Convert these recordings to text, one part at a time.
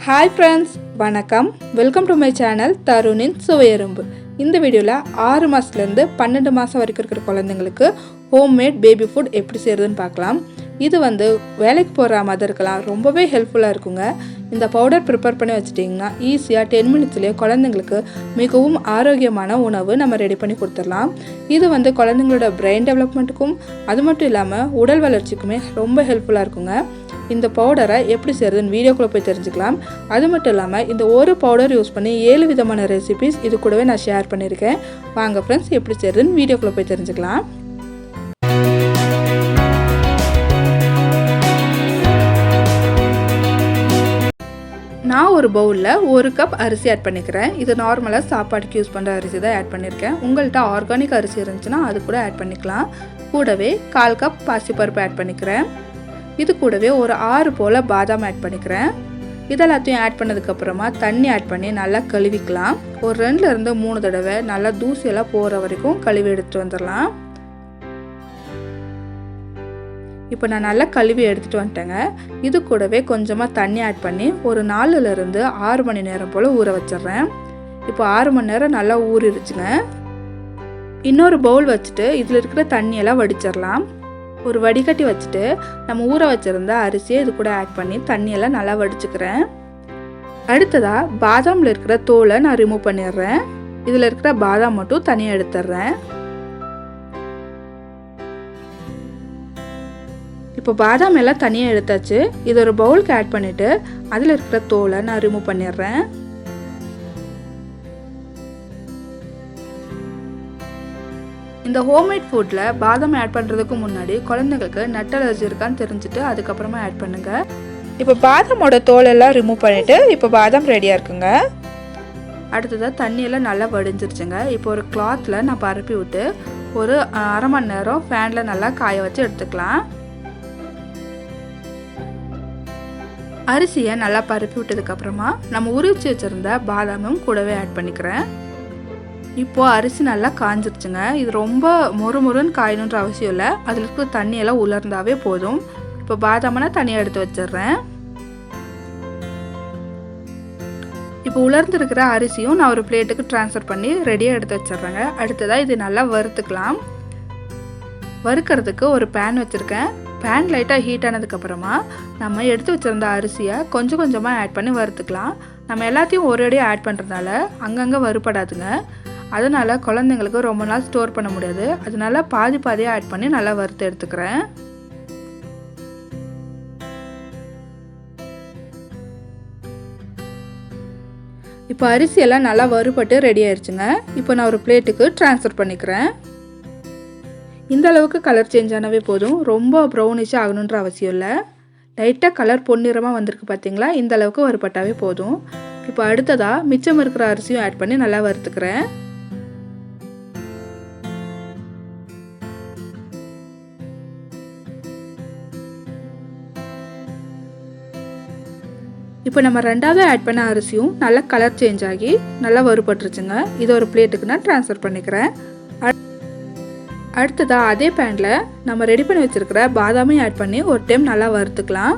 Hi friends, வணக்கம். Welcome to my channel தருணின் சுவையரும்பு. இந்த வீடியோவில் 6 மாதத்துலேருந்து 12 மாதம் வரைக்கும் இருக்கிற குழந்தைங்களுக்கு ஹோம்மேட் பேபி ஃபுட் எப்படி செய்கிறதுன்னு பார்க்கலாம். இது வேலைக்கு போகிற மதருக்கெல்லாம் ரொம்பவே ஹெல்ப்ஃபுல்லாக இருக்குங்க. இந்த பவுடர் ப்ரிப்பேர் பண்ணி வச்சுட்டிங்கன்னா ஈஸியாக 10 மினிட்ஸ்லேயே குழந்தைங்களுக்கு மிகவும் ஆரோக்கியமான உணவு நம்ம ரெடி பண்ணி கொடுத்துடலாம். இது குழந்தைங்களோட பிரெயின் டெவலப்மெண்ட்டுக்கும் அது மட்டும் இல்லாமல் உடல் வளர்ச்சிக்குமே ரொம்ப ஹெல்ப்ஃபுல்லாக இருக்குங்க. இந்த பவுடரை எப்படி செய்கிறதுன்னு வீடியோக்குள்ளே போய் தெரிஞ்சுக்கலாம். அது மட்டும் இல்லாமல் இந்த ஒரு பவுடர் யூஸ் பண்ணி 7 விதமான ரெசிபிஸ் இது கூடவே நான் ஷேர் பண்ணியிருக்கேன். வாங்க ஃப்ரெண்ட்ஸ், எப்படி செய்கிறதுன்னு வீடியோக்குள்ளே போய் தெரிஞ்சுக்கலாம். நான் ஒரு பவுலில் 1 கப் அரிசி ஆட் பண்ணிக்கிறேன். இது நார்மலாக சாப்பாட்டுக்கு யூஸ் பண்ணுற அரிசி தான் ஆட் பண்ணியிருக்கேன். உங்கள்கிட்ட ஆர்கானிக் அரிசி இருந்துச்சுன்னா அது கூட ஆட் பண்ணிக்கலாம். கூடவே 1/4 கப் பாசிப்பருப்பு ஆட் பண்ணிக்கிறேன். இது கூடவே ஒரு 6 போல் பாதாம் ஆட் பண்ணிக்கிறேன். இதெல்லாத்தையும் ஆட் பண்ணதுக்கப்புறமா தண்ணி ஆட் பண்ணி நல்லா கழுவிக்கலாம். ஒரு 2லேருந்து 3 தடவை நல்லா தூசியெல்லாம் போகிற வரைக்கும் கழுவி எடுத்துகிட்டு வந்துடலாம். இப்போ நான் நல்லா கழுவி எடுத்துகிட்டு வந்துட்டேங்க. இது கூடவே கொஞ்சமாக தண்ணி ஆட் பண்ணி ஒரு 4லேருந்து 6 மணி நேரம் போல் ஊற வச்சிட்றேன். இப்போ 6 மணி நேரம் நல்லா ஊறிடுச்சுங்க. இன்னொரு பவுல் வச்சுட்டு இதில் இருக்கிற தண்ணியெல்லாம் வடிச்சிடலாம். ஒரு வடிகட்டி வச்சுட்டு நம்ம ஊற வச்சுருந்த அரிசியை இது கூட ஆட் பண்ணி தண்ணியெல்லாம் நல்லா வடிச்சுக்கிறேன். அடுத்ததாக பாதாமில் இருக்கிற தோலை நான் ரிமூவ் பண்ணிடுறேன். இதில் இருக்கிற பாதாம் மட்டும் தனியாக எடுத்துடுறேன். இப்போ பாதாம் எல்லாம் தனியாக எடுத்தாச்சு. இது ஒரு பவுலுக்கு ஆட் பண்ணிவிட்டு அதில் இருக்கிற தோலை நான் ரிமூவ் பண்ணிடுறேன். இந்த ஹோம்மேட் ஃபுட்டில் பாதாம் ஆட் பண்ணுறதுக்கு முன்னாடி குழந்தைங்களுக்கு நட் அலர்ஜி இருக்கான்னு தெரிஞ்சுட்டு அதுக்கப்புறமா ஆட் பண்ணுங்கள். இப்போ பாதாமோட தோலெல்லாம் ரிமூவ் பண்ணிவிட்டு இப்போ பாதாம் ரெடியாக இருக்குங்க. அடுத்ததாக தண்ணியெல்லாம் நல்லா வடிஞ்சிருச்சுங்க. இப்போ ஒரு கிளாத்தில் நான் பரப்பி விட்டு ஒரு 1/2 மணி நேரம் ஃபேனில் நல்லா காய வச்சு எடுத்துக்கலாம். அரிசியை நல்லா பரப்பி விட்டதுக்கப்புறமா நம்ம உரிச்சு வச்சுருந்த பாதாமும் கூடவே ஆட் பண்ணிக்கிறேன். இப்போது அரிசி நல்லா காஞ்சிருச்சுங்க. இது ரொம்ப மொறுன்னு காயணுன்ற அவசியம் இல்லை. அதில் இருக்கிற தண்ணியெல்லாம் உலர்ந்தாவே போதும். இப்போ பாதாமனா தனியாக எடுத்து வச்சிடுறேன். இப்போ உலர்ந்துருக்கிற அரிசியும் நான் ஒரு பிளேட்டுக்கு ட்ரான்ஸ்ஃபர் பண்ணி ரெடியாக எடுத்து வச்சிடுறேங்க. அடுத்ததாக இது நல்லா வறுத்துக்கலாம். வறுக்கிறதுக்கு ஒரு பேன் வச்சுருக்கேன். பேன் லைட்டாக ஹீட் ஆனதுக்கப்புறமா நம்ம எடுத்து வச்சுருந்த அரிசியை கொஞ்சம் கொஞ்சமாக ஆட் பண்ணி வறுத்துக்கலாம். நம்ம எல்லாத்தையும் ஒரேடியாக ஆட் பண்ணுறதுனால அங்கங்கே வறுபடாதுங்க. அதனால் குழந்தைங்களுக்கு ரொம்ப நாள் ஸ்டோர் பண்ண முடியாது. அதனால பாதியாக ஆட் பண்ணி நல்லா வறுத்து எடுத்துக்கிறேன். இப்போ அரிசியெல்லாம் நல்லா வறுபட்டு ரெடி ஆயிடுச்சுங்க. இப்போ நான் ஒரு பிளேட்டுக்கு ட்ரான்ஸ்ஃபர் பண்ணிக்கிறேன். இந்த அளவுக்கு கலர் சேஞ்ச் ஆனவே போதும். ரொம்ப ப்ரௌனிஷாக ஆகணுன்ற அவசியம் இல்லை. லைட்டாக கலர் பொன்னிறமாக வந்திருக்கு பார்த்தீங்களா? இந்த அளவுக்கு வறுபட்டாவே போதும். இப்போ அடுத்ததாக மிச்சம் இருக்கிற அரிசியும் ஆட் பண்ணி நல்லா வறுத்துக்கிறேன். இப்போ நம்ம 2வது ஆட் பண்ண அரிசியும் நல்லா கலர் சேஞ்ச் ஆகி நல்லா வறுபட்டுருச்சுங்க. இதை ஒரு பிளேட்டுக்கு நான் ட்ரான்ஸ்ஃபர் பண்ணிக்கிறேன். அடுத்ததாக அதே பேனில் நம்ம ரெடி பண்ணி வச்சுருக்கிற பாதாமையும் ஆட் பண்ணி ஒரு டைம் நல்லா வறுத்துக்கலாம்.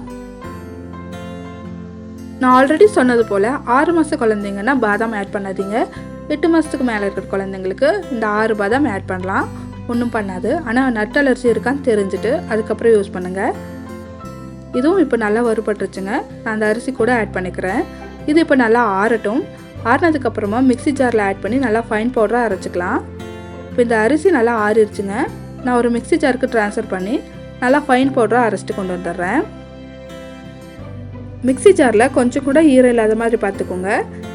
நான் ஆல்ரெடி சொன்னது போல் 6 மாத குழந்தைங்கன்னா பாதாம் ஆட் பண்ணாதீங்க. 8 மாதத்துக்கு மேலே இருக்கிற குழந்தைங்களுக்கு இந்த 6 பாதாம் ஆட் பண்ணலாம். ஒன்றும் பண்ணாது. ஆனால் நட் அலர்ஜி இருக்கான்னு தெரிஞ்சுட்டு அதுக்கப்புறம் யூஸ் பண்ணுங்கள். இதுவும் இப்போ நல்லா வறுபட்டுருச்சுங்க. நான் அந்த அரிசி கூட ஆட் பண்ணிக்கிறேன். இது இப்போ நல்லா ஆறட்டும். ஆறினதுக்கப்புறமா மிக்ஸி ஜாரில் ஆட் பண்ணி நல்லா ஃபைன் பவுடராக அரைச்சிக்கலாம். இப்போ இந்த அரிசி நல்லா ஆறிடுச்சுங்க. நான் ஒரு மிக்ஸி ஜாருக்கு ட்ரான்ஸ்ஃபர் பண்ணி நல்லா ஃபைன் பவுடராக அரைச்சிட்டு கொண்டு வந்துடுறேன். மிக்ஸி ஜாரில் கொஞ்சம் கூட ஈரம் இல்லாத மாதிரி பார்த்துக்கோங்க.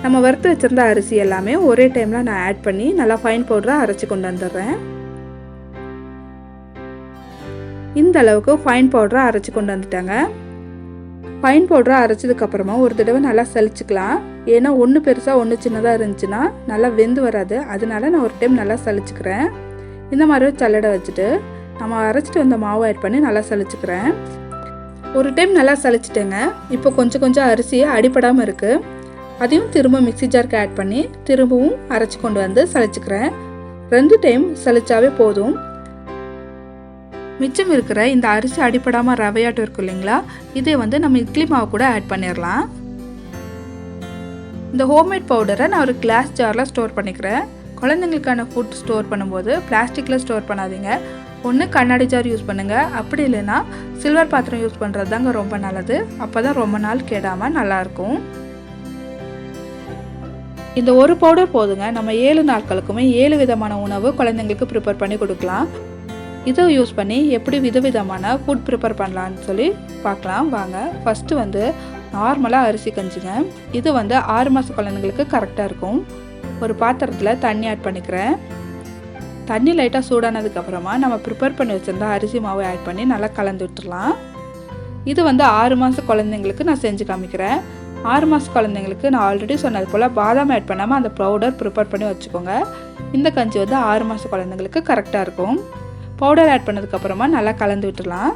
நம்ம வறுத்து வச்சுருந்த அரிசி எல்லாமே ஒரே டைமில் நான் ஆட் பண்ணி நல்லா ஃபைன் பவுடராக அரைச்சி கொண்டு வந்துடுறேன். இந்த அளவுக்கு ஃபைன் பவுடராக அரைச்சி கொண்டு வந்துட்டாங்க. ஃபைன் பவுடராக அரைச்சதுக்கப்புறமா ஒரு தடவை நல்லா சலிச்சுக்கலாம். ஏன்னா ஒன்று பெருசாக ஒன்று சின்னதாக இருந்துச்சுன்னா நல்லா வெந்து வராது. அதனால நான் ஒரு டைம் நல்லா சலிச்சுக்கிறேன். இந்த மாதிரி ஒரு சல்லடை வச்சுட்டு நம்ம அரைச்சிட்டு வந்த மாவு ஆட் பண்ணி நல்லா சலிச்சுக்கிறேன். ஒரு டைம் நல்லா சலிச்சிட்டேங்க. இப்போ கொஞ்சம் அரிசியை அடிப்படாமல் இருக்குது. அதையும் திரும்ப மிக்ஸி ஜாருக்கு ஆட் பண்ணி திரும்பவும் அரைச்சி கொண்டு வந்து சலிச்சுக்கிறேன். 2 டைம் சலிச்சாவே போதும். மிச்சம் இருக்கிற இந்த அரிசி அடிப்படாமல் ரவையாட்டம் இருக்கும் இல்லைங்களா? இதை நம்ம இட்லி மாவு கூட ஆட் பண்ணிடலாம். இந்த ஹோம்மேட் பவுடரை நான் ஒரு கிளாஸ் ஜாரில் ஸ்டோர் பண்ணிக்கிறேன். குழந்தைங்களுக்கான ஃபுட் ஸ்டோர் பண்ணும்போது பிளாஸ்டிக்கில் ஸ்டோர் பண்ணாதீங்க. ஒன்று கண்ணாடி ஜார் யூஸ் பண்ணுங்கள், அப்படி இல்லைன்னா சில்வர் பாத்திரம் யூஸ் பண்ணுறது தாங்க ரொம்ப நல்லது. அப்போ தான் ரொம்ப நாள் கெடாமல் நல்லாயிருக்கும். இந்த ஒரு பவுடர் போதுங்க, நம்ம 7 நாட்களுக்குமே 7 விதமான உணவு குழந்தைங்களுக்கு ப்ரிப்பேர் பண்ணி கொடுக்கலாம். இதை யூஸ் பண்ணி எப்படி விதவிதமான ஃபுட் ப்ரிப்பேர் பண்ணலான்னு சொல்லி பார்க்கலாம் வாங்க. ஃபஸ்ட்டு நார்மலாக அரிசி கஞ்சிங்க. இது 6 மாத குழந்தைங்களுக்கு கரெக்டாக இருக்கும். ஒரு பாத்திரத்தில் தண்ணி ஆட் பண்ணிக்கிறேன். தண்ணி லைட்டாக சூடானதுக்கப்புறமா நம்ம ப்ரிப்பேர் பண்ணி வச்சுருந்தா அரிசி மாவு ஆட் பண்ணி நல்லா கலந்து விட்டுடலாம். இது 6 மாத குழந்தைங்களுக்கு நான் செஞ்சு காமிக்கிறேன். 6 மாத குழந்தைங்களுக்கு நான் ஆல்ரெடி சொன்னது போல் பாதாம் ஆட் பண்ணாமல் அந்த பவுடர் ப்ரிப்பேர் பண்ணி வச்சுக்கோங்க. இந்த கஞ்சி 6 மாத குழந்தைங்களுக்கு கரெக்டாக இருக்கும். பவுடர் ஆட் பண்ணதுக்கப்புறமா நல்லா கலந்து விட்டுடலாம்.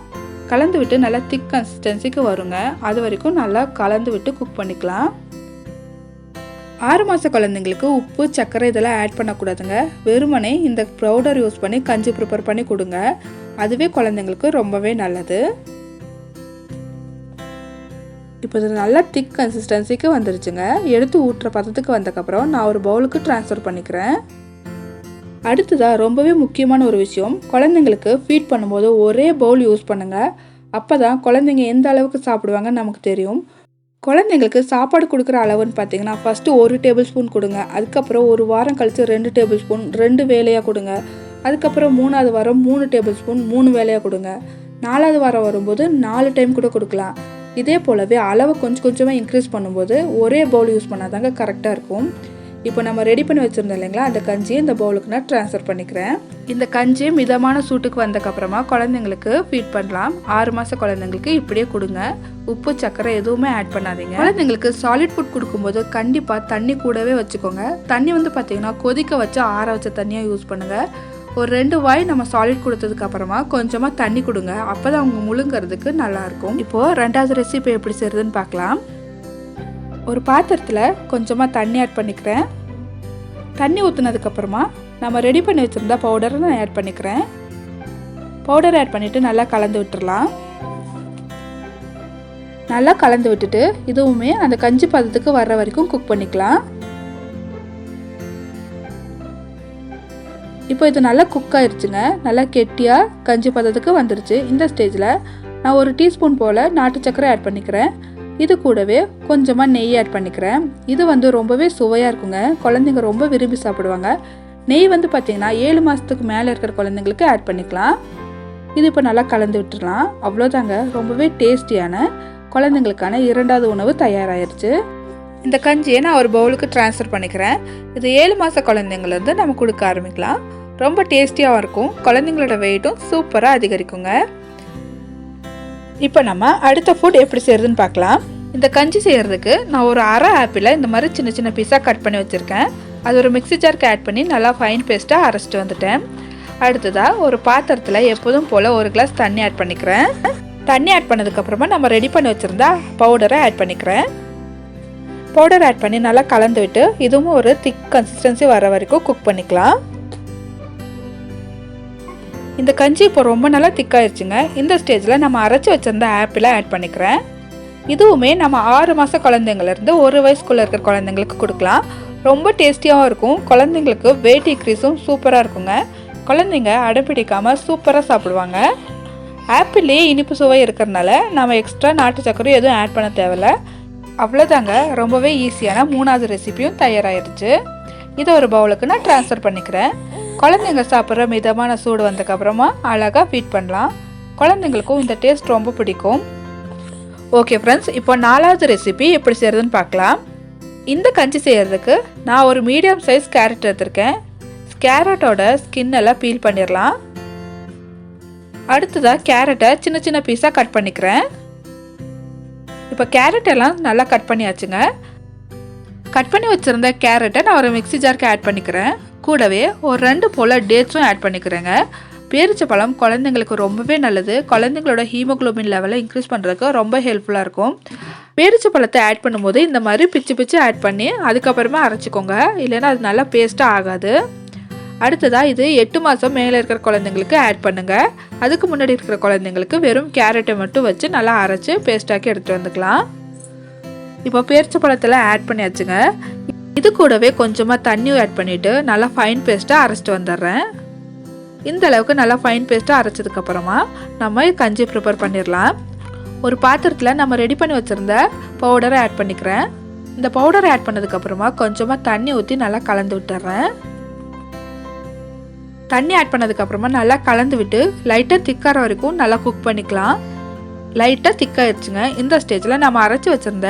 கலந்து விட்டு நல்லா திக் கன்சிஸ்டன்சிக்கு வருங்க. அது வரைக்கும் நல்லா கலந்து விட்டு குக் பண்ணிக்கலாம். 6 மாத குழந்தைங்களுக்கு உப்பு சர்க்கரை இதெல்லாம் ஆட் பண்ணக்கூடாதுங்க. வெறுமனே இந்த பவுடர் யூஸ் பண்ணி கஞ்சி ப்ரிப்பேர் பண்ணி கொடுங்க. அதுவே குழந்தைங்களுக்கு ரொம்பவே நல்லது. இப்போ இது நல்லா திக் கன்சிஸ்டன்சிக்கு வந்துருச்சுங்க. எடுத்து ஊற்றுற பதத்துக்கு வந்ததுக்கப்புறம் நான் ஒரு பவுலுக்கு ட்ரான்ஸ்ஃபர் பண்ணிக்கிறேன். அடுத்ததாக ரொம்பவே முக்கியமான ஒரு விஷயம், குழந்தைங்களுக்கு ஃபீட் பண்ணும்போது ஒரே பவுல் யூஸ் பண்ணுங்கள். அப்போ தான் குழந்தைங்க எந்த அளவுக்கு சாப்பிடுவாங்கன்னு நமக்கு தெரியும். குழந்தைங்களுக்கு சாப்பாடு கொடுக்குற அளவுன்னு பார்த்தீங்கன்னா ஃபஸ்ட்டு 1 டேபிள் ஸ்பூன் கொடுங்க. அதுக்கப்புறம் ஒரு வாரம் கழித்து 2 டேபிள் ஸ்பூன் 2 வேலையாக கொடுங்க. அதுக்கப்புறம் 3ஆவது வாரம் 3 டேபிள் ஸ்பூன் 3 வேலையாக கொடுங்க. 4ஆவது வாரம் வரும்போது 4 டைம் கூட கொடுக்கலாம். இதே போலவே அளவை கொஞ்சம் கொஞ்சமாக இன்க்ரீஸ் பண்ணும்போது ஒரே பவுல் யூஸ் பண்ணாதாங்க கரெக்டாக இருக்கும். இப்போ நம்ம ரெடி பண்ணி வச்சுருந்தோம் இல்லைங்களா, அந்த கஞ்சியை இந்த பவுலுக்கு நான் ட்ரான்ஸ்ஃபர் பண்ணிக்கிறேன். இந்த கஞ்சி மிதமான சூட்டுக்கு வந்ததுக்கப்புறமா குழந்தைங்களுக்கு ஃபீட் பண்ணலாம். 6 மாத குழந்தைங்களுக்கு இப்படியே கொடுங்க. உப்பு சர்க்கரை எதுவுமே ஆட் பண்ணாதீங்க. குழந்தைங்களுக்கு சாலிட் ஃபுட் கொடுக்கும்போது கண்டிப்பாக தண்ணி கூடவே வச்சுக்கோங்க. தண்ணி பார்த்தீங்கன்னா கொதிக்க வச்சு ஆற வச்ச தண்ணியாக யூஸ் பண்ணுங்கள். ஒரு 2 வாய் நம்ம சாலிட் கொடுத்ததுக்கு அப்புறமா கொஞ்சமாக தண்ணி கொடுங்க. அப்போ தான் அவங்க முழுங்கிறதுக்கு நல்லாயிருக்கும். இப்போது 2வது ரெசிபி எப்படி செய்கிறதுன்னு பார்க்கலாம். ஒரு பாத்திரத்தில் கொஞ்சமாக தண்ணி ஆட் பண்ணிக்கிறேன். தண்ணி ஊற்றுனதுக்கப்புறமா நம்ம ரெடி பண்ணி வச்சுருந்தா பவுடரை நான் ஆட் பண்ணிக்கிறேன். பவுடர் ஆட் பண்ணிவிட்டு நல்லா கலந்து விட்டுடலாம். நல்லா கலந்து விட்டுட்டு இதுவுமே அந்த கஞ்சி பதத்துக்கு வர்ற வரைக்கும் குக் பண்ணிக்கலாம். இப்போ இது நல்லா குக் ஆயிடுச்சுங்க. நல்லா கெட்டியாக கஞ்சி பதத்துக்கு வந்துருச்சு. இந்த ஸ்டேஜில் நான் 1 டீஸ்பூன் போல் நாட்டு சர்க்கரை ஆட் பண்ணிக்கிறேன். இது கூடவே கொஞ்சமாக நெய் ஆட் பண்ணிக்கிறேன். இது ரொம்பவே சுவையாக இருக்குங்க. குழந்தைங்க ரொம்ப விரும்பி சாப்பிடுவாங்க. நெய் பார்த்திங்கன்னா 7 மாதத்துக்கு மேலே இருக்கிற குழந்தைங்களுக்கு ஆட் பண்ணிக்கலாம். இது இப்போ நல்லா கலந்து விட்டுடலாம். அவ்வளோதாங்க, ரொம்பவே டேஸ்டியான குழந்தைங்களுக்கான 2வது உணவு தயாராகிடுச்சு. இந்த கஞ்சியை நான் ஒரு பவுலுக்கு ட்ரான்ஸ்ஃபர் பண்ணிக்கிறேன். இது 7 மாத குழந்தைங்கலேருந்து நம்ம கொடுக்க ஆரம்பிக்கலாம். ரொம்ப டேஸ்டியாகவும் இருக்கும். குழந்தைங்களோட வெயிட்டும் சூப்பராக அதிகரிக்குங்க. இப்போ நம்ம அடுத்த ஃபுட் எப்படி செய்கிறதுன்னு பார்க்கலாம். இந்த கஞ்சி செய்கிறதுக்கு நான் ஒரு அரை ஆப்பிளை இந்த மாதிரி சின்ன சின்ன பீஸாக கட் பண்ணி வச்சுருக்கேன். அது ஒரு மிக்ஸி ஜாருக்கு ஆட் பண்ணி நல்லா ஃபைன் பேஸ்ட்டாக அரைச்சிட்டு வந்துட்டேன். அடுத்ததாக ஒரு பாத்திரத்தில் எப்போதும் போல் 1 கிளாஸ் தண்ணி ஆட் பண்ணிக்கிறேன். தண்ணி ஆட் பண்ணதுக்கப்புறமா நம்ம ரெடி பண்ணி வச்சுருந்தா பவுடரை ஆட் பண்ணிக்கிறேன். பவுடர் ஆட் பண்ணி நல்லா கலந்து விட்டு இதுவும் ஒரு திக் கன்சிஸ்டன்சி வர வரைக்கும் குக் பண்ணிக்கலாம். இந்த கஞ்சி இப்போ ரொம்ப நல்லா திக்காயிருச்சுங்க. இந்த ஸ்டேஜில் நம்ம அரைச்சி வச்சுருந்த ஆப்பிளை ஆட் பண்ணிக்கிறேன். இதுவுமே நம்ம 6 மாத குழந்தைங்கள்லேருந்து 1 வயசுக்குள்ளே இருக்கிற குழந்தைங்களுக்கு கொடுக்கலாம். ரொம்ப டேஸ்டியாகவும் இருக்கும். குழந்தைங்களுக்கு வெயிட் இன்க்ரீஸும் சூப்பராக இருக்குங்க. குழந்தைங்க அடைப்பிடிக்காமல் சூப்பராக சாப்பிடுவாங்க. ஆப்பிள்லேயே இனிப்பு சுவை இருக்கிறதுனால நம்ம எக்ஸ்ட்ரா நாட்டு சர்க்கரை எதுவும் ஆட் பண்ண தேவையில்ல. அவ்வளோதாங்க, ரொம்பவே ஈஸியான 3வது ரெசிபியும் தயாராகிடுச்சு. இதை ஒரு பவுலுக்கு நான் ட்ரான்ஸ்ஃபர் பண்ணிக்கிறேன். குழந்தைங்க சாப்பிட்ற மிதமான சூடு வந்ததுக்கப்புறமா அழகாக ஃபீட் பண்ணலாம். குழந்தைங்களுக்கும் இந்த டேஸ்ட் ரொம்ப பிடிக்கும். ஓகே ஃப்ரெண்ட்ஸ், இப்போ 4வது ரெசிபி எப்படி செய்கிறதுன்னு பார்க்கலாம். இந்த கஞ்சி செய்கிறதுக்கு நான் ஒரு மீடியம் சைஸ் கேரட் எடுத்திருக்கேன். கேரட்டோட ஸ்கின் எல்லாம் பீல் பண்ணிடலாம். அடுத்ததாக கேரட்டை சின்ன சின்ன பீஸாக கட் பண்ணிக்கிறேன். இப்போ கேரட் எல்லாம் நல்லா கட் பண்ணியாச்சுங்க. கட் பண்ணி வச்சுருந்த கேரட்டை நான் ஒரு மிக்ஸி ஜாருக்கு ஆட் பண்ணிக்கிறேன். கூடவே ஒரு 2 போல் டேட்ஸும் ஆட் பண்ணிக்கிறேங்க. பேரிச்சப்பழம் குழந்தைங்களுக்கு ரொம்பவே நல்லது. குழந்தைங்களோட ஹீமோக்ளோபின் லெவலை இன்க்ரீஸ் பண்ணுறதுக்கு ரொம்ப ஹெல்ப்ஃபுல்லாக இருக்கும். பேரிச்சப்பழத்தை ஆட் பண்ணும்போது இந்த மாதிரி பிச்சு ஆட் பண்ணி அதுக்கப்புறமா அரைச்சிக்கோங்க. இல்லைன்னா அது நல்லா பேஸ்ட்டாக ஆகாது. அடுத்ததாக இது 8 மாதம் மேலே இருக்கிற குழந்தைங்களுக்கு ஆட் பண்ணுங்கள். அதுக்கு முன்னாடி இருக்கிற குழந்தைங்களுக்கு வெறும் கேரட்டை மட்டும் வச்சு நல்லா அரைச்சி பேஸ்ட்டாக்கி எடுத்துகிட்டு வந்துக்கலாம். இப்போ பேரிச்சம்பழத்தில் ஆட் பண்ணியாச்சுங்க. இது கூடவே கொஞ்சமாக தண்ணியும் ஆட் பண்ணிவிட்டு நல்லா ஃபைன் பேஸ்ட்டாக அரைச்சிட்டு வந்துடுறேன். இந்த அளவுக்கு நல்லா ஃபைன் பேஸ்ட்டாக அரைச்சதுக்கப்புறமா நம்ம கஞ்சி ப்ரிப்பேர் பண்ணிடலாம். ஒரு பாத்திரத்தில் நம்ம ரெடி பண்ணி வச்சுருந்த பவுடரை ஆட் பண்ணிக்கிறேன். இந்த பவுடரை ஆட் பண்ணதுக்கப்புறமா கொஞ்சமாக தண்ணி ஊற்றி நல்லா கலந்து விட்டுறேன். தண்ணி ஆட் பண்ணதுக்கப்புறமா நல்லா கலந்து விட்டு லைட்டாக திக்கார வரைக்கும் நல்லா குக் பண்ணிக்கலாம். லைட்டாக திக்காகிடுச்சுங்க. இந்த ஸ்டேஜில் நம்ம அரைச்சி வச்சுருந்த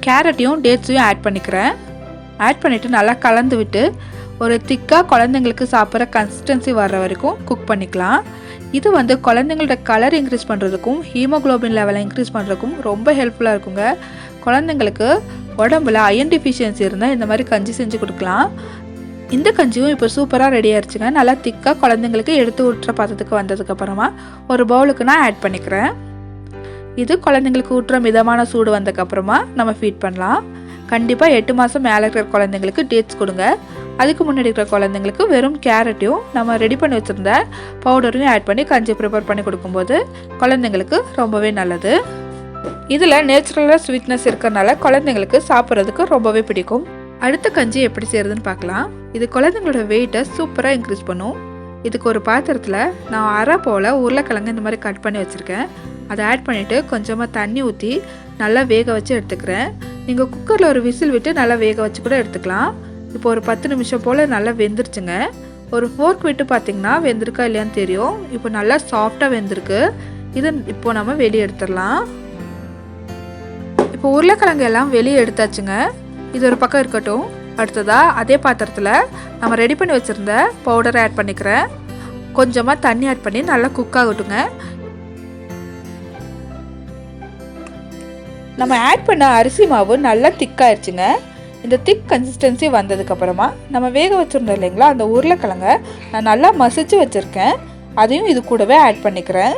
கேரட்டையும் டேட்ஸையும் ஆட் பண்ணிக்கிறேன். ஆட் பண்ணிவிட்டு நல்லா கலந்து விட்டு ஒரு திக்காக குழந்தைங்களுக்கு சாப்பிட்ற கன்சிஸ்டன்சி வர்ற வரைக்கும் குக் பண்ணிக்கலாம். இது குழந்தைங்களோட கலர் இன்க்ரீஸ் பண்ணுறதுக்கும் ஹீமோக்ளோபின் லெவலை இன்க்ரீஸ் பண்ணுறதுக்கும் ரொம்ப ஹெல்ப்ஃபுல்லாக இருக்குங்க. குழந்தைங்களுக்கு உடம்புல அயன் டிஃபிஷியன்சி இருந்தால் இந்த மாதிரி கஞ்சி செஞ்சு கொடுக்கலாம். இந்த கஞ்சியும் இப்போ சூப்பராக ரெடி ஆயிடுச்சுங்க. நல்லா திக்காக குழந்தைங்களுக்கு எடுத்து ஊட்டுற பாத்திரத்துக்கு வந்ததுக்கப்புறமா ஒரு பவுலுக்கு நான் ஆட் பண்ணிக்கிறேன். இது குழந்தைங்களுக்கு ஊட்டுற மிதமான சூடு வந்ததுக்கப்புறமா நம்ம ஃபீட் பண்ணலாம். கண்டிப்பாக 8 மாதம் மேலே இருக்கிற குழந்தைங்களுக்கு டேட்ஸ் கொடுங்க. அதுக்கு முன்னாடி இருக்கிற குழந்தைங்களுக்கு வெறும் கேரட்டையும் நம்ம ரெடி பண்ணி வச்சுருந்த பவுடரையும் ஆட் பண்ணி கஞ்சி ப்ரிப்பேர் பண்ணி கொடுக்கும்போது குழந்தைங்களுக்கு ரொம்பவே நல்லது. இதில் நேச்சுரலாக ஸ்வீட்னஸ் இருக்கிறனால குழந்தைங்களுக்கு சாப்பிட்றதுக்கு ரொம்பவே பிடிக்கும். அடுத்த கஞ்சி எப்படி செய்கிறதுன்னு பார்க்கலாம். இது குழந்தைங்களோட வெயிட்டை சூப்பராக இன்க்ரீஸ் பண்ணும். இதுக்கு ஒரு பாத்திரத்தில் நான் அரை போல் உருளைக்கிழங்கு இந்த மாதிரி கட் பண்ணி வச்சுருக்கேன். அதை ஆட் பண்ணிவிட்டு கொஞ்சமாக தண்ணி ஊற்றி நல்லா வேக வச்சு எடுத்துக்கிறேன். நீங்கள் குக்கரில் ஒரு விசில் விட்டு நல்லா வேக வச்சு கூட எடுத்துக்கலாம். இப்போ ஒரு 10 நிமிஷம் போல் நல்லா வெந்துருச்சுங்க. ஒரு ஃபோர்க் விட்டு பார்த்திங்கன்னா வெந்திருக்கா இல்லையான்னு தெரியும். இப்போ நல்லா சாஃப்டாக வெந்திருக்கு. இதை இப்போ நம்ம வெளியே எடுத்துடலாம். இப்போ உருளைக்கிழங்கு எல்லாம் வெளியே எடுத்தாச்சுங்க. இது ஒரு பக்கம் இருக்கட்டும். அடுத்ததாக அதே பாத்திரத்தில் நம்ம ரெடி பண்ணி வச்சுருந்த பவுடரை ஆட் பண்ணிக்கிறேன். கொஞ்சமாக தண்ணி ஆட் பண்ணி நல்லா குக் ஆகட்டுங்க. நம்ம ஆட் பண்ண அரிசி மாவு நல்லா திக்காயிடுச்சுங்க. இந்த திக் கன்சிஸ்டன்சி வந்ததுக்கப்புறமா நம்ம வேக வச்சுருந்தோம் இல்லைங்களா, அந்த உருளைக்கிழங்கை நான் நல்லா மசிச்சு வச்சுருக்கேன். அதையும் இது கூடவே ஆட் பண்ணிக்கிறேன்.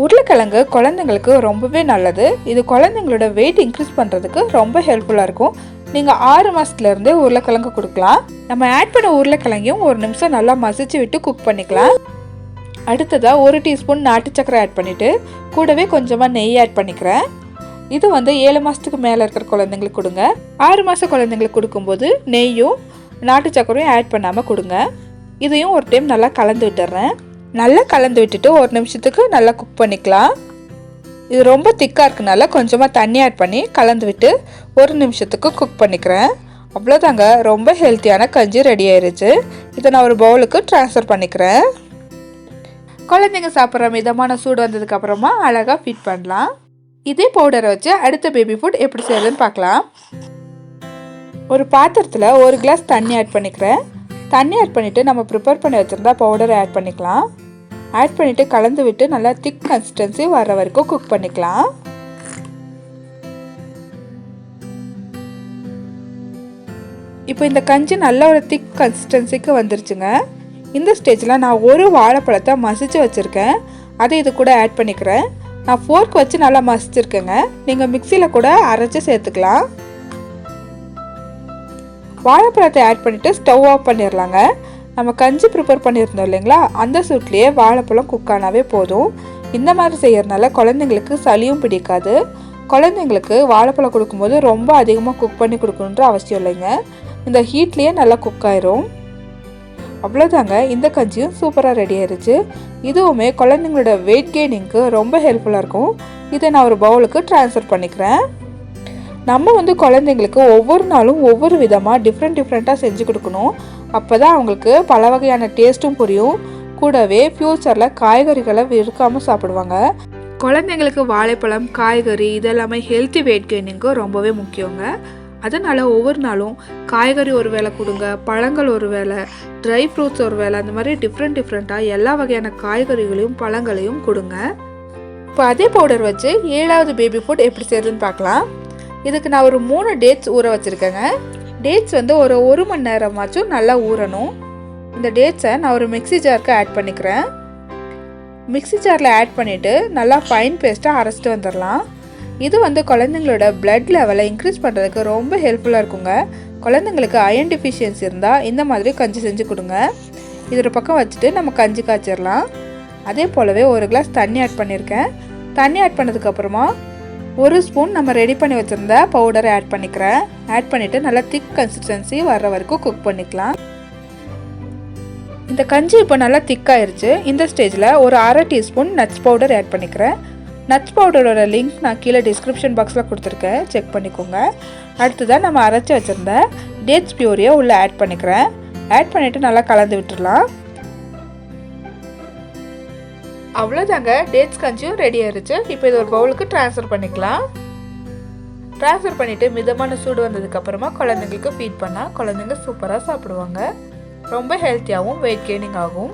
உருளைக்கிழங்கு குழந்தைங்களுக்கு ரொம்பவே நல்லது. இது குழந்தைங்களோட வெயிட் இன்க்ரீஸ் பண்ணுறதுக்கு ரொம்ப ஹெல்ப்ஃபுல்லாக இருக்கும். நீங்கள் 6 மாதத்துலேருந்தே உருளைக்கிழங்கு கொடுக்கலாம். நம்ம ஆட் பண்ண உருளைக்கிழங்கையும் ஒரு நிமிஷம் நல்லா மசிச்சு விட்டு குக் பண்ணிக்கலாம். அடுத்ததாக 1 டீஸ்பூன் நாட்டு சக்கரை ஆட் பண்ணிவிட்டு கூடவே கொஞ்சமாக நெய் ஆட் பண்ணிக்கிறேன். இது 7 மாதத்துக்கு மேலே இருக்கிற குழந்தைங்களுக்கு கொடுங்க. 6 மாத குழந்தைங்களுக்கு கொடுக்கும்போது நெய்யும் நாட்டு சக்கரையும் ஆட் பண்ணாமல் கொடுங்க. இதையும் ஒரு டைம் நல்லா கலந்து விட்டுறேன். நல்லா கலந்து விட்டுட்டு 1 நிமிஷத்துக்கு நல்லா குக் பண்ணிக்கலாம். இது ரொம்ப திக்காக இருக்கனால கொஞ்சமாக தண்ணி ஆட் பண்ணி கலந்து விட்டு 1 நிமிஷத்துக்கு குக் பண்ணிக்கிறேன். அவ்வளோதாங்க, ரொம்ப ஹெல்த்தியான கஞ்சி ரெடி ஆயிடுச்சு. இதை நான் ஒரு பவுலுக்கு ட்ரான்ஸ்ஃபர் பண்ணிக்கிறேன். குழந்தைங்க சாப்பிட்ற மிதமான சூடு வந்ததுக்கப்புறமா அழகாக ஃபீட் பண்ணலாம். இதே பவுடரை வச்சு அடுத்த பேபி ஃபுட் எப்படி செய்யறதுன்னு பார்க்கலாம். ஒரு பாத்திரத்தில் 1 கிளாஸ் தண்ணி ஆட் பண்ணிக்கிறேன். தண்ணி ஆட் பண்ணிவிட்டு நம்ம ப்ரிப்பேர் பண்ணி வச்சுருந்தா பவுடரை ஆட் பண்ணிக்கலாம். ஆட் பண்ணிவிட்டு கலந்து விட்டு நல்லா திக் கன்சிஸ்டன்சி வர வரைக்கும் குக் பண்ணிக்கலாம். இப்போ இந்த கஞ்சி நல்ல ஒரு திக் கன்சிஸ்டன்சிக்கு வந்துருச்சுங்க. இந்த ஸ்டேஜில் நான் ஒரு வாழைப்பழத்தை மசிச்சு வச்சுருக்கேன். அதை இது கூட ஆட் பண்ணிக்கிறேன். நான் ஃபோர்க் வச்சு நல்லா மசிச்சிருக்கேங்க. நீங்கள் மிக்சியில் கூட அரைச்சி சேர்த்துக்கலாம். வாழைப்பழத்தை ஆட் பண்ணிவிட்டு ஸ்டவ் ஆஃப் பண்ணிடலாங்க. நம்ம கஞ்சி ப்ரிப்பேர் பண்ணியிருந்தோம் இல்லைங்களா, அந்த சூட்லேயே வாழைப்பழம் குக் ஆனாவே போதும். இந்த மாதிரி செய்யறதுனால குழந்தைங்களுக்கு சளியும் பிடிக்காது. குழந்தைங்களுக்கு வாழைப்பழம் கொடுக்கும்போது ரொம்ப அதிகமாக குக் பண்ணி கொடுக்கணுன்ற அவசியம் இல்லைங்க. இந்த ஹீட்லேயே நல்லா குக் ஆயிரும். அவ்வளோதாங்க, இந்த கஞ்சியும் சூப்பராக ரெடி ஆயிடுச்சு. இதுவுமே குழந்தைங்களோட வெயிட் கெய்னிங்க்கு ரொம்ப ஹெல்ப்ஃபுல்லாக இருக்கும். இதை நான் ஒரு பவுலுக்கு ட்ரான்ஸ்ஃபர் பண்ணிக்கிறேன். நம்ம குழந்தைங்களுக்கு ஒவ்வொரு நாளும் ஒவ்வொரு விதமாக டிஃப்ரெண்ட்டாக செஞ்சு கொடுக்கணும். அப்போ தான் அவங்களுக்கு பல வகையான டேஸ்ட்டும் புரியும். கூடவே ஃப்யூச்சரில் காய்கறிகளை வெறுக்காமல் சாப்பிடுவாங்க. குழந்தைங்களுக்கு வாழைப்பழம், காய்கறி இதெல்லாமே ஹெல்த்தி வெயிட் கெய்னிங்க்கு ரொம்பவே முக்கியங்க. அதனால் ஒவ்வொரு நாளும் காய்கறி ஒரு வேளை கொடுங்க, பழங்கள் ஒரு வேளை, ட்ரை ஃப்ரூட்ஸ் ஒரு வேளை, அந்த மாதிரி டிஃப்ரெண்ட்டாக எல்லா வகையான காய்கறிகளையும் பழங்களையும் கொடுங்க. இப்போ அதே பவுடர் வச்சு 7வது பேபி ஃபுட் எப்படி செய்யறதுன்னு பார்க்கலாம். இதுக்கு நான் ஒரு 3 டேட்ஸ் ஊற வச்சுருக்கேங்க. டேட்ஸ் ஒரு 1 மணி நேரமாச்சும் நல்லா ஊறணும். இந்த டேட்ஸை நான் ஒரு மிக்ஸி ஜாருக்கு ஆட் பண்ணிக்கிறேன். மிக்ஸி ஜாரில் ஆட் பண்ணிவிட்டு நல்லா ஃபைன் பேஸ்ட்டாக அரைச்சிட்டு வந்துடலாம். இது குழந்தைங்களோட பிளட் லெவலை இன்க்ரீஸ் பண்ணுறதுக்கு ரொம்ப ஹெல்ப்ஃபுல்லாக இருக்குங்க. குழந்தைங்களுக்கு அயன் டிஃபிஷியன்சி இருந்தால் இந்த மாதிரி கஞ்சி செஞ்சு கொடுங்க. இது ஒரு பக்கம் வச்சுட்டு நம்ம கஞ்சி காய்ச்சிடலாம். அதே போலவே 1 கிளாஸ் தண்ணி ஆட் பண்ணியிருக்கேன். தண்ணி ஆட் பண்ணதுக்கப்புறமா 1 ஸ்பூன் நம்ம ரெடி பண்ணி வச்சுருந்த பவுடரை ஆட் பண்ணிக்கிறேன். ஆட் பண்ணிவிட்டு நல்லா திக் கன்சிஸ்டன்சி வர்ற வரைக்கும் குக் பண்ணிக்கலாம். இந்த கஞ்சி இப்போ நல்லா திக்காயிருச்சு. இந்த ஸ்டேஜில் ஒரு 1/2 டீஸ்பூன் நட்ஸ் பவுடர் ஆட் பண்ணிக்கிறேன். நட்ஸ் பவுடரோட லிங்க் நான் கீழே டிஸ்கிரிப்ஷன் பாக்ஸில் கொடுத்துருக்கேன், செக் பண்ணிக்கோங்க. அடுத்ததாக நம்ம அரைச்சி வச்சுருந்த டேட்ஸ் பியூரியை உள்ளே ஆட் பண்ணிக்கிறேன். ஆட் பண்ணிவிட்டு நல்லா கலந்து விட்டுடலாம். அவ்வளோதாங்க, டேட்ஸ் கஞ்சியும் ரெடி ஆயிடுச்சு. இப்போ இது ஒரு பவுலுக்கு ட்ரான்ஸ்ஃபர் பண்ணிக்கலாம். ட்ரான்ஸ்ஃபர் பண்ணிவிட்டு மிதமான சூடு வந்ததுக்கப்புறமா குழந்தைங்களுக்கு ஃபீட் பண்ணால் குழந்தைங்க சூப்பராக சாப்பிடுவாங்க. ரொம்ப ஹெல்த்தியாகவும் வெயிட் கெய்னிங் ஆகும்.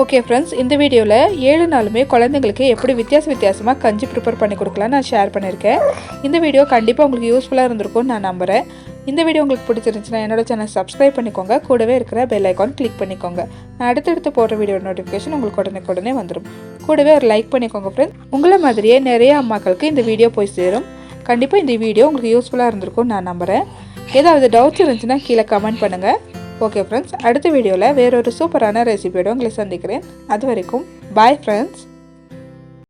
ஓகே ஃப்ரெண்ட்ஸ், இந்த வீடியோவில் 7 நாளுமே குழந்தைங்களுக்கு எப்படி வித்தியாசமாக கஞ்சி ப்ரிப்பேர் பண்ணி கொடுக்கலாம் நான் ஷேர் பண்ணியிருக்கேன். இந்த வீடியோ கண்டிப்பாக உங்களுக்கு யூஸ்ஃபுல்லாக இருந்திருக்கும்னு நான் நம்புகிறேன். இந்த வீடியோ உங்களுக்கு பிடிச்சிருந்துச்சுன்னா என்னோட சேனல் சப்ஸ்கிரைப் பண்ணிக்கோங்க. கூடவே இருக்கிற பெல் ஐக்கான் கிளிக் பண்ணிக்கோங்க. நான் அடுத்தடுத்து போடுற வீடியோ நோட்டிஃபிகேஷன் உங்களுக்கு உடனே வந்துடும். கூடவே ஒரு லைக் பண்ணிக்கோங்க ஃப்ரெண்ட்ஸ். உங்களை மாதிரியே நிறைய அம்மாக்களுக்கு இந்த வீடியோ போய் சேரும். கண்டிப்பாக இந்த வீடியோ உங்களுக்கு யூஸ்ஃபுல்லாக இருந்திருக்கும்னு நான் நம்புகிறேன். ஏதாவது டவுட்ஸ் இருந்துச்சுன்னா கீழே கமெண்ட் பண்ணுங்கள். ஓகே ஃப்ரெண்ட்ஸ், அடுத்த வீடியோவில் வேறொரு சூப்பரான ரெசிபியோட உங்களை சந்திக்கிறேன். அது வரைக்கும் பாய் ஃப்ரெண்ட்ஸ்.